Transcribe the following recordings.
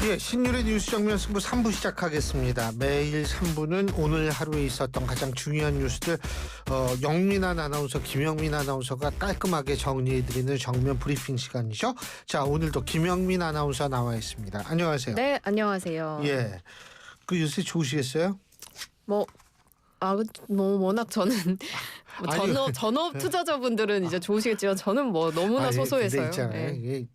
예, 신율의 뉴스 정면 승부 3부 시작하겠습니다. 매일 3부는 오늘 하루에 있었던 가장 중요한 뉴스들 영민한 아나운서, 김영민 아나운서가 깔끔하게 정리해드리는 정면 브리핑 시간이죠. 자, 오늘도 김영민 아나운서 나와 있습니다. 안녕하세요. 네, 안녕하세요. 예, 그 요새 좋으시겠어요? 워낙 저는 아니요. 전업 투자자분들은 이제 좋으시겠지만 저는 너무나 소소해서요. 근데 있잖아요. 네. 이게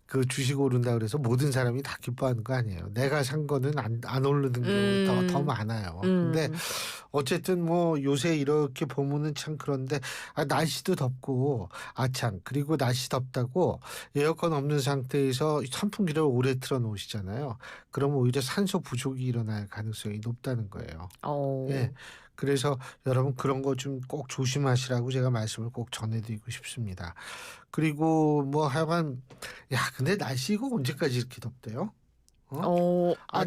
그 주식 오른다 그래서 모든 사람이 다 기뻐하는 거 아니에요. 내가 산 거는 안 오르는 경우 더 많아요. 근데 어쨌든 요새 이렇게 보면은 참 그런데 날씨도 덥고 참 그리고 날씨 덥다고 에어컨 없는 상태에서 선풍기를 오래 틀어 놓으시잖아요. 그러면 오히려 산소 부족이 일어날 가능성이 높다는 거예요. 예. 그래서 여러분 그런 거 좀 꼭 조심하시라고 제가 말씀을 꼭 전해드리고 싶습니다. 그리고 하여간 근데 날씨 이거 언제까지 이렇게 덥대요?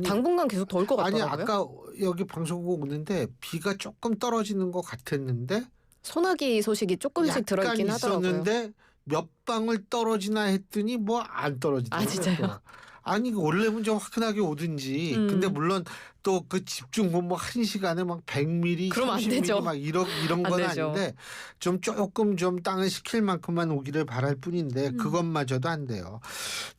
당분간 계속 더울 것 아니 같더라고요. 아까 여기 방송국 오는데 비가 조금 떨어지는 것 같았는데 소나기 소식이 조금씩 들어있긴 하더라고요. 있었는데 몇 방울 떨어지나 했더니 안 떨어지더라고요. 진짜요? 아니 원래는 좀 화끈하게 오든지. 근데 물론 또 그 집중호우 1시간에 100mm, 그럼 안 30mm 되죠. 이런 건 안 되죠. 아닌데 조금 땅을 식힐 만큼만 오기를 바랄 뿐인데 그것마저도 안 돼요.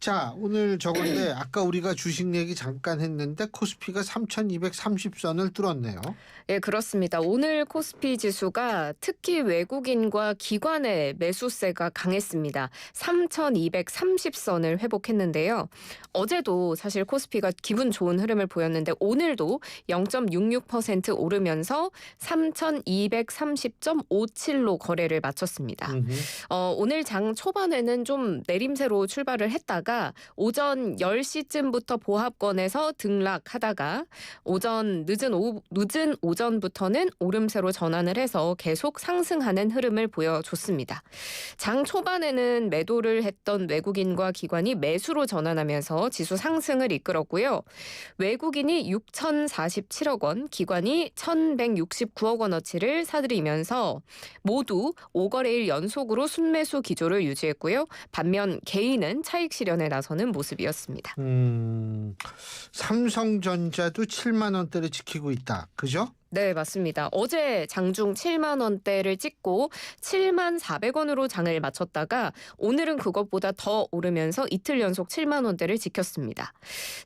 자, 오늘 저건데 아까 우리가 주식 얘기 잠깐 했는데 코스피가 3,230선을 뚫었네요. 예, 그렇습니다. 오늘 코스피 지수가 특히 외국인과 기관의 매수세가 강했습니다. 3,230선을 회복했는데요. 어제도 사실 코스피가 기분 좋은 흐름을 보였는데 오늘도 0.66% 오르면서 3,230.57로 거래를 마쳤습니다. 오늘 장 초반에는 좀 내림세로 출발을 했다가 오전 10시쯤부터 보합권에서 등락하다가 늦은 오전부터는 오름세로 전환을 해서 계속 상승하는 흐름을 보여줬습니다. 장 초반에는 매도를 했던 외국인과 기관이 매수로 전환하면서 지수 상승을 이끌었고요. 외국인이 6,047억 원, 기관이 1,169억 원어치를 사들이면서 모두 5거래일 연속으로 순매수 기조를 유지했고요. 반면 개인은 차익 실현에 나서는 모습이었습니다. 삼성전자도 7만 원대를 지키고 있다. 그죠? 네, 맞습니다. 어제 장중 7만 원대를 찍고 7만 400원으로 장을 마쳤다가 오늘은 그것보다 더 오르면서 이틀 연속 7만 원대를 지켰습니다.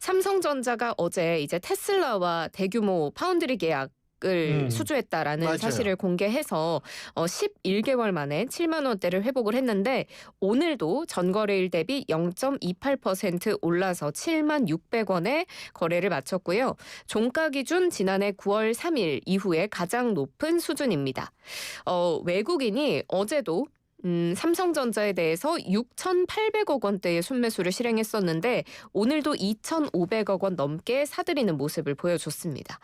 삼성전자가 어제 이제 테슬라와 대규모 파운드리 계약 을 수주했다라는 맞아요. 사실을 공개해서 11개월 만에 7만 원대를 회복을 했는데 오늘도 전거래일 대비 0.28% 올라서 7만 600원에 거래를 마쳤고요. 종가 기준 지난해 9월 3일 이후에 가장 높은 수준입니다. 외국인이 어제도 삼성전자에 대해서 6,800억 원대의 순매수를 실행했었는데 오늘도 2,500억 원 넘게 사들이는 모습을 보여줬습니다.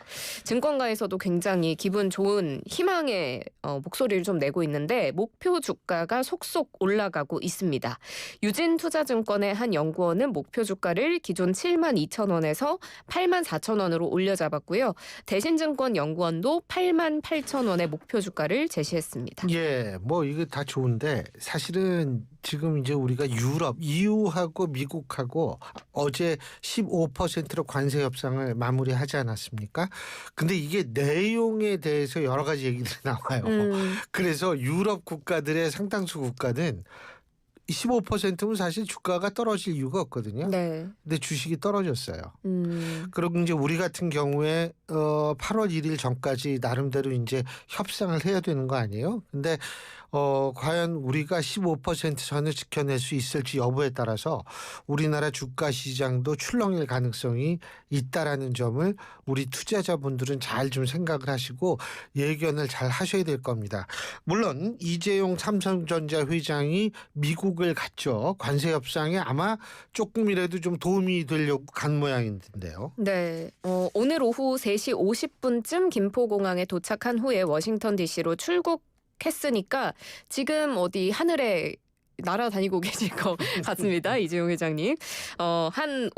증권가에서도 굉장히 기분 좋은 희망의 목소리를 좀 내고 있는데 목표 주가가 속속 올라가고 있습니다. 유진투자증권의 한 연구원은 목표 주가를 기존 7만 2천 원에서 8만 4천 원으로 올려잡았고요. 대신증권 연구원도 8만 8천 원의 목표 주가를 제시했습니다. 예, 이게 다 좋은데 사실은 지금 이제 우리가 유럽, EU하고 미국하고 어제 15%로 관세 협상을 마무리하지 않았습니까? 근데 이게 내용에 대해서 여러 가지 얘기들이 나와요. 그래서 유럽 국가들의 상당수 국가는 15%면 사실 주가가 떨어질 이유가 없거든요. 네. 근데 주식이 떨어졌어요. 그리고 이제 우리 같은 경우에 8월 1일 전까지 나름대로 이제 협상을 해야 되는 거 아니에요? 근데 과연 우리가 15% 선을 지켜낼 수 있을지 여부에 따라서 우리나라 주가 시장도 출렁일 가능성이 있다라는 점을 우리 투자자분들은 잘 좀 생각을 하시고 예견을 잘 하셔야 될 겁니다. 물론 이재용 삼성전자 회장이 미국을 갔죠. 관세 협상에 아마 조금이라도 좀 도움이 되려고 간 모양인데요. 네, 오늘 오후 3시 50분쯤 김포공항에 도착한 후에 워싱턴 DC로 출국했으니까 지금 어디 하늘에 날아다니고 계실 것 같습니다. 이재용 회장님. 한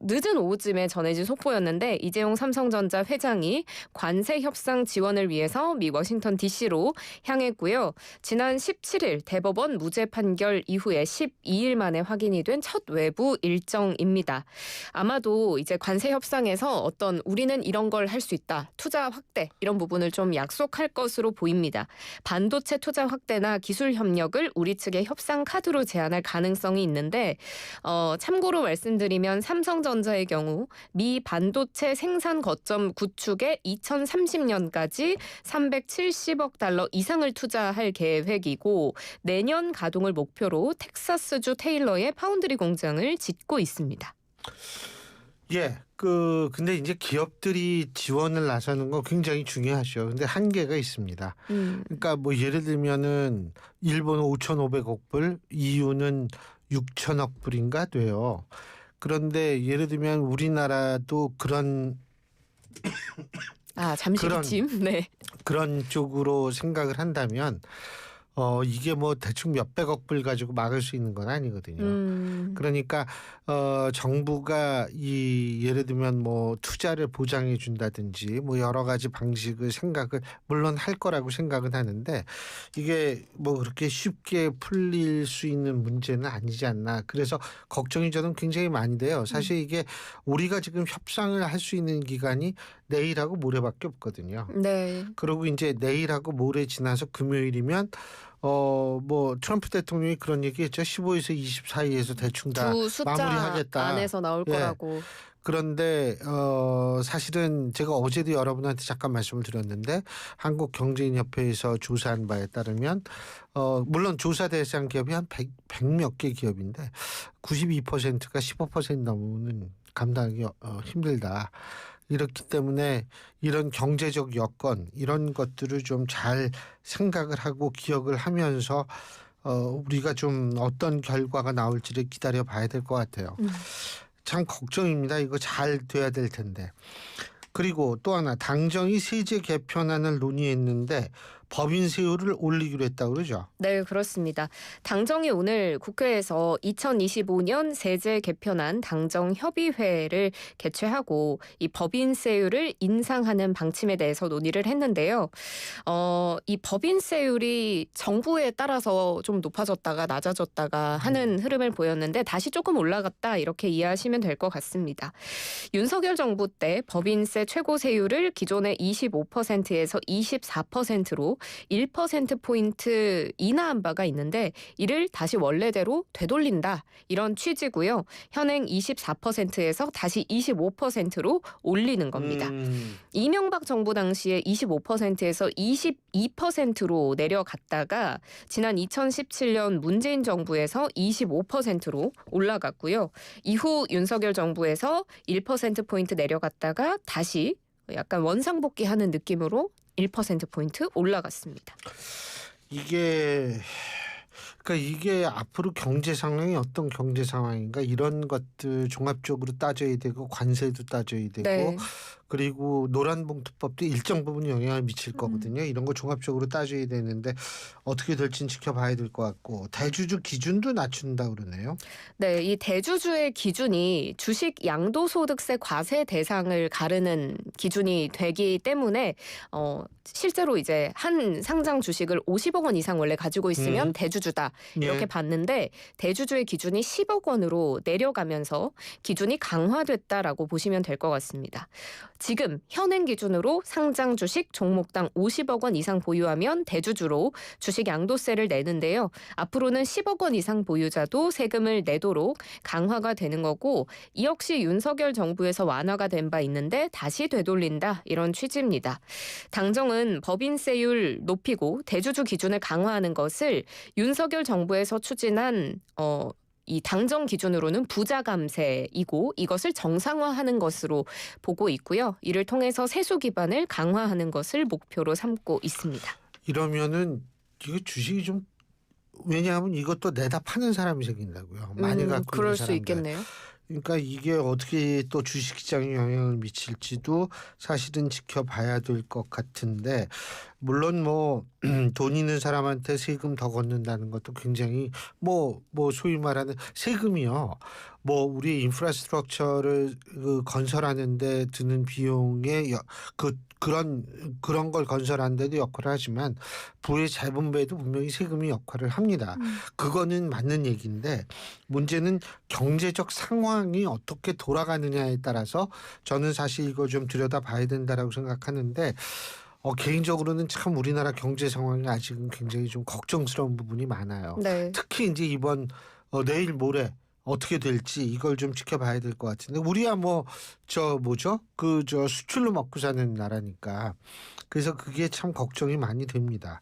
늦은 오후쯤에 전해진 속보였는데 이재용 삼성전자 회장이 관세 협상 지원을 위해서 미 워싱턴 DC로 향했고요. 지난 17일 대법원 무죄 판결 이후에 12일 만에 확인이 된 첫 외부 일정입니다. 아마도 이제 관세 협상에서 어떤 우리는 이런 걸 할 수 있다. 투자 확대 이런 부분을 좀 약속할 것으로 보입니다. 반도체 투자 확대나 기술 협력을 우리 측의 협상 카드로 제안할 가능성이 있는데 참고로 말씀드리면 삼성전자의 경우 미 반도체 생산 거점 구축에 2030년까지 370억 달러 이상을 투자할 계획이고 내년 가동을 목표로 텍사스주 테일러의 파운드리 공장을 짓고 있습니다. 예, 근데 이제 기업들이 지원을 나서는 거 굉장히 중요하죠. 근데 한계가 있습니다. 그러니까 뭐 예를 들면은 일본은 5,500억 불, EU는 6천억 불인가 돼요. 그런데 예를 들면 우리나라도 그런 잠시 기침. 네. 그런 쪽으로 생각을 한다면 이게 뭐 대충 몇백억 불 가지고 막을 수 있는 건 아니거든요. 그러니까 정부가 예를 들면 뭐 투자를 보장해 준다든지 뭐 여러 가지 방식을 생각을 물론 할 거라고 생각은 하는데 이게 뭐 그렇게 쉽게 풀릴 수 있는 문제는 아니지 않나. 그래서 걱정이 저는 굉장히 많이 돼요. 사실 이게 우리가 지금 협상을 할 수 있는 기간이 내일하고 모레밖에 없거든요. 네. 그리고 이제 내일하고 모레 지나서 금요일이면 뭐 트럼프 대통령이 그런 얘기했죠. 15에서 20 사이에서 대충 다 두 숫자 마무리하겠다. 안에서 나올 예. 거라고. 그런데 사실은 제가 어제도 여러분한테 잠깐 말씀을 드렸는데 한국경제인협회에서 조사한 바에 따르면 물론 조사 대상 기업이 한 100 몇 개 기업인데 92%가 15% 넘으면 감당하기 힘들다. 이렇기 때문에 이런 경제적 여건 이런 것들을 좀 잘 생각을 하고 기억을 하면서 우리가 좀 어떤 결과가 나올지를 기다려 봐야 될 것 같아요. 참 걱정입니다. 이거 잘 돼야 될 텐데. 그리고 또 하나 당정이 세제 개편안을 논의했는데 법인 세율을 올리기로 했다고 그러죠. 네, 그렇습니다. 당정이 오늘 국회에서 2025년 세제 개편안 당정협의회를 개최하고 이 법인세율을 인상하는 방침에 대해서 논의를 했는데요. 이 법인세율이 정부에 따라서 좀 높아졌다가 낮아졌다가 하는 흐름을 보였는데 다시 조금 올라갔다 이렇게 이해하시면 될 것 같습니다. 윤석열 정부 때 법인세 최고 세율을 기존의 25%에서 24%로 1%포인트 인하한 바가 있는데 이를 다시 원래대로 되돌린다. 이런 취지고요. 현행 24%에서 다시 25%로 올리는 겁니다. 이명박 정부 당시에 25%에서 22%로 내려갔다가 지난 2017년 문재인 정부에서 25%로 올라갔고요. 이후 윤석열 정부에서 1%포인트 내려갔다가 다시 약간 원상복귀하는 느낌으로 1%포인트 올라갔습니다. 이게 앞으로 경제 상황이 어떤 경제 상황인가 이런 것들 종합적으로 따져야 되고 관세도 따져야 되고 네. 그리고 노란봉투법도 일정 부분 영향을 미칠 거거든요. 이런 거 종합적으로 따져야 되는데 어떻게 될지는 지켜봐야 될 것 같고 대주주 기준도 낮춘다 그러네요. 네, 이 대주주의 기준이 주식 양도소득세 과세 대상을 가르는 기준이 되기 때문에 실제로 이제 한 상장 주식을 50억 원 이상 원래 가지고 있으면 대주주다 이렇게 예. 봤는데 대주주의 기준이 10억 원으로 내려가면서 기준이 강화됐다라고 보시면 될 것 같습니다. 지금 현행 기준으로 상장 주식 종목당 50억 원 이상 보유하면 대주주로 주식 양도세를 내는데요. 앞으로는 10억 원 이상 보유자도 세금을 내도록 강화가 되는 거고 이 역시 윤석열 정부에서 완화가 된 바 있는데 다시 되돌린다 이런 취지입니다. 당정은 법인세율 높이고 대주주 기준을 강화하는 것을 윤석열 정부에서 추진한 이 당정 기준으로는 부자 감세이고 이것을 정상화하는 것으로 보고 있고요. 이를 통해서 세수 기반을 강화하는 것을 목표로 삼고 있습니다. 이러면은 이거 주식이 좀 왜냐하면 이것도 내다 파는 사람이 생긴다고요. 많이 갖고 그럴 있는 수 사람들. 있겠네요. 그러니까 이게 어떻게 또 주식시장에 영향을 미칠지도 사실은 지켜봐야 될 것 같은데 물론 뭐 돈 있는 사람한테 세금 더 걷는다는 것도 굉장히 뭐 소위 말하는 세금이요. 뭐 우리 인프라스트럭처를 건설하는 데 드는 비용의 그런 걸 건설하는 데도 역할을 하지만 부의 재분배에도 분명히 세금이 역할을 합니다. 그거는 맞는 얘기인데 문제는 경제적 상황이 어떻게 돌아가느냐에 따라서 저는 사실 이거 좀 들여다봐야 된다라고 생각하는데 개인적으로는 참 우리나라 경제 상황이 아직은 굉장히 좀 걱정스러운 부분이 많아요. 네. 특히 이제 이번 내일 모레 어떻게 될지 이걸 좀 지켜봐야 될 것 같은데 우리야 뭐 수출로 먹고 사는 나라니까 그래서 그게 참 걱정이 많이 됩니다.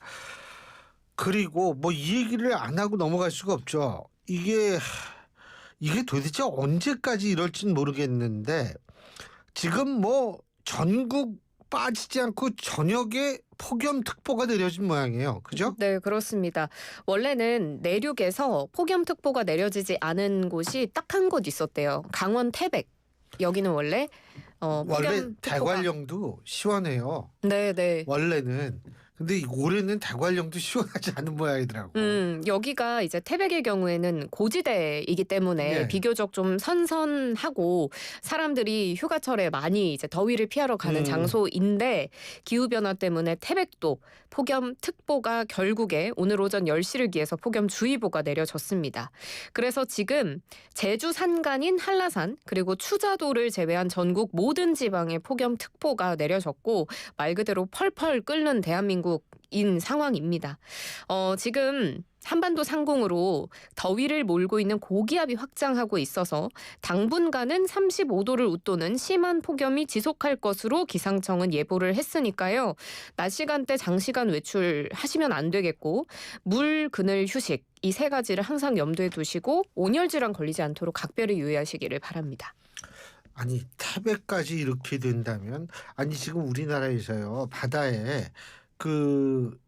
그리고 뭐 이 얘기를 안 하고 넘어갈 수가 없죠. 이게 도대체 언제까지 이럴진 모르겠는데 지금 뭐 전국 빠지지 않고 전역에 폭염특보가 내려진 모양이에요. 그죠? 네, 그렇습니다. 원래는 내륙에서 폭염특보가 내려지지 않은 곳이 딱 한 곳 있었대요. 강원 태백. 여기는 원래 원래 폭염특보가 대관령도 시원해요. 네. 원래는. 근데 올해는 대관령도 시원하지 않은 모양이더라고. 여기가 이제 태백의 경우에는 고지대이기 때문에 네. 비교적 좀 선선하고 사람들이 휴가철에 많이 이제 더위를 피하러 가는 장소인데 기후변화 때문에 태백도 폭염특보가 결국에 오늘 오전 10시를 기해서 폭염주의보가 내려졌습니다. 그래서 지금 제주 산간인 한라산 그리고 추자도를 제외한 전국 모든 지방에 폭염특보가 내려졌고 말 그대로 펄펄 끓는 대한민국인 상황입니다. 지금 한반도 상공으로 더위를 몰고 있는 고기압이 확장하고 있어서 당분간은 35도를 웃도는 심한 폭염이 지속할 것으로 기상청은 예보를 했으니까요. 낮 시간대 장시간 외출하시면 안 되겠고 물, 그늘, 휴식 이 세 가지를 항상 염두에 두시고 온열질환 걸리지 않도록 각별히 유의하시기를 바랍니다. 아니 태백까지 이렇게 된다면 지금 우리나라에서요 바다에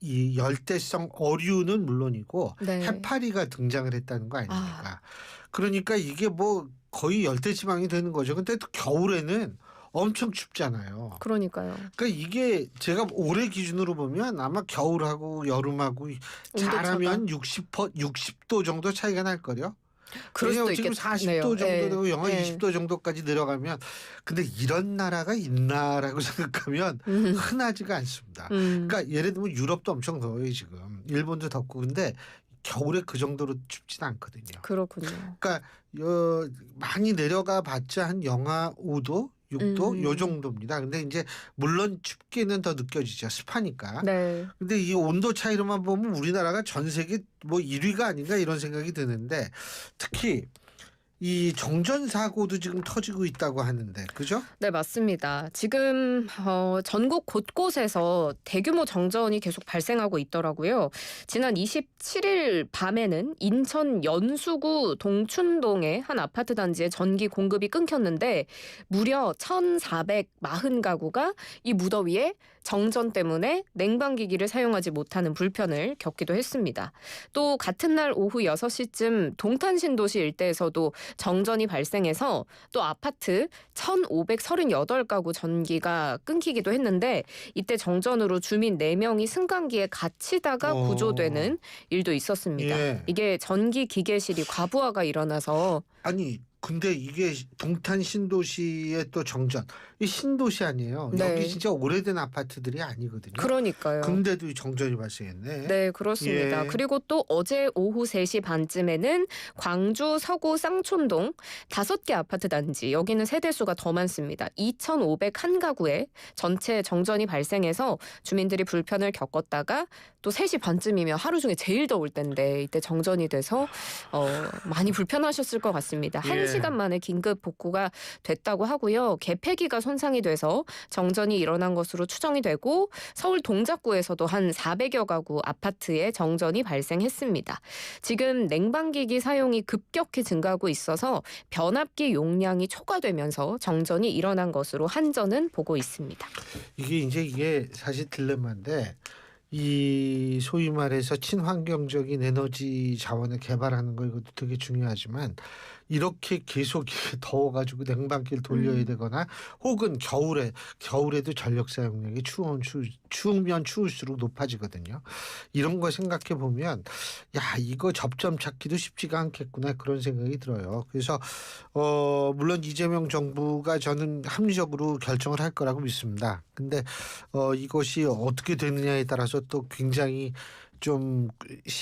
이 열대성 어류는 물론이고 네. 해파리가 등장을 했다는 거 아닙니까? 그러니까 이게 뭐 거의 열대지방이 되는 거죠. 근데 또 겨울에는 엄청 춥잖아요. 그러니까요. 그러니까 이게 제가 올해 기준으로 보면 아마 겨울하고 여름하고 잘하면 60도 정도 차이가 날 거요. 그럴 수도 지금 있겠네요. 40도 정도 되고 영하 네. 20도 정도까지 내려가면 근데 이런 나라가 있나라고 생각하면 흔하지가 않습니다. 그러니까 예를 들면 유럽도 엄청 더워요 지금. 일본도 덥고 근데 겨울에 그 정도로 춥지는 않거든요. 그렇군요. 그러니까 많이 내려가 봤자 한 영하 5도 6도 요 정도입니다. 근데 이제 물론 춥기는 더 느껴지죠. 습하니까. 네. 근데 이 온도 차이로만 보면 우리나라가 전 세계 뭐 1위가 아닌가 이런 생각이 드는데 특히 이 정전 사고도 지금 터지고 있다고 하는데 그죠? 네, 맞습니다. 지금 전국 곳곳에서 대규모 정전이 계속 발생하고 있더라고요. 지난 27일 밤에는 인천 연수구 동춘동의 한 아파트 단지에 전기 공급이 끊겼는데 무려 1,440가구가 이 무더위에 정전 때문에 냉방기기를 사용하지 못하는 불편을 겪기도 했습니다. 또 같은 날 오후 6시쯤 동탄신도시 일대에서도 정전이 발생해서 또 아파트 1,538가구 전기가 끊기기도 했는데 이때 정전으로 주민 4명이 승강기에 갇히다가 구조되는 일도 있었습니다. 예. 이게 전기 기계실이 과부하가 일어나서 근데 이게 동탄 신도시의 또 정전. 이 신도시 아니에요. 네. 여기 진짜 오래된 아파트들이 아니거든요. 그러니까요. 근데도 이 정전이 발생했네. 네, 그렇습니다. 예. 그리고 또 어제 오후 3시 반쯤에는 광주 서구 쌍촌동 5개 아파트 단지, 여기는 세대수가 더 많습니다. 2,501가구에 전체 정전이 발생해서 주민들이 불편을 겪었다가 또 3시 반쯤이면 하루 중에 제일 더울 때인데 이때 정전이 돼서 많이 불편하셨을 것 같습니다. 예. 1시간 만에 긴급 복구가 됐다고 하고요. 개폐기가 손상이 돼서 정전이 일어난 것으로 추정이 되고 서울 동작구에서도 한 400여 가구 아파트에 정전이 발생했습니다. 지금 냉방기기 사용이 급격히 증가하고 있어서 변압기 용량이 초과되면서 정전이 일어난 것으로 한전은 보고 있습니다. 이게 사실 딜레마인데 이 소위 말해서 친환경적인 에너지 자원을 개발하는 거 이것도 되게 중요하지만 이렇게 계속 이렇게 더워가지고 냉방기를 돌려야 되거나 혹은 겨울에도 전력 사용량이 추우면 추울수록 높아지거든요. 이런 거 생각해 보면 야 이거 접점 찾기도 쉽지가 않겠구나 그런 생각이 들어요. 그래서 물론 이재명 정부가 저는 합리적으로 결정을 할 거라고 믿습니다. 근데 이것이 어떻게 되느냐에 따라서 또 굉장히 좀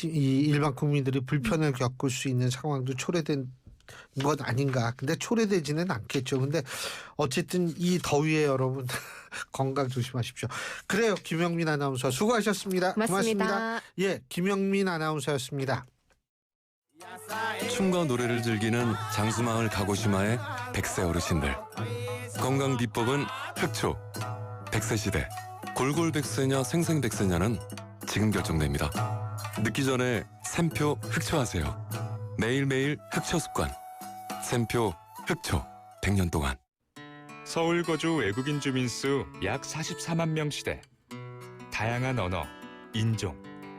이 일반 국민들이 불편을 겪을 수 있는 상황도 초래된 것 아닌가. 근데 초래되지는 않겠죠. 근데 어쨌든 이 더위에 여러분 건강 조심하십시오. 그래요. 김영민 아나운서 수고하셨습니다. 고맙습니다. 예, 김영민 아나운서였습니다. 춤과 노래를 즐기는 장수마을 가고시마의 100세 어르신들. 건강 비법은 흑초. 100세 시대. 골골백세냐 생생백세냐는 지금 결정됩니다. 늦기 전에 샘표 흑초하세요. 매일매일 흑초 습관. 샘표 흑초 100년 동안. 서울 거주 외국인 주민 수 약 44만 명 시대. 다양한 언어, 인종,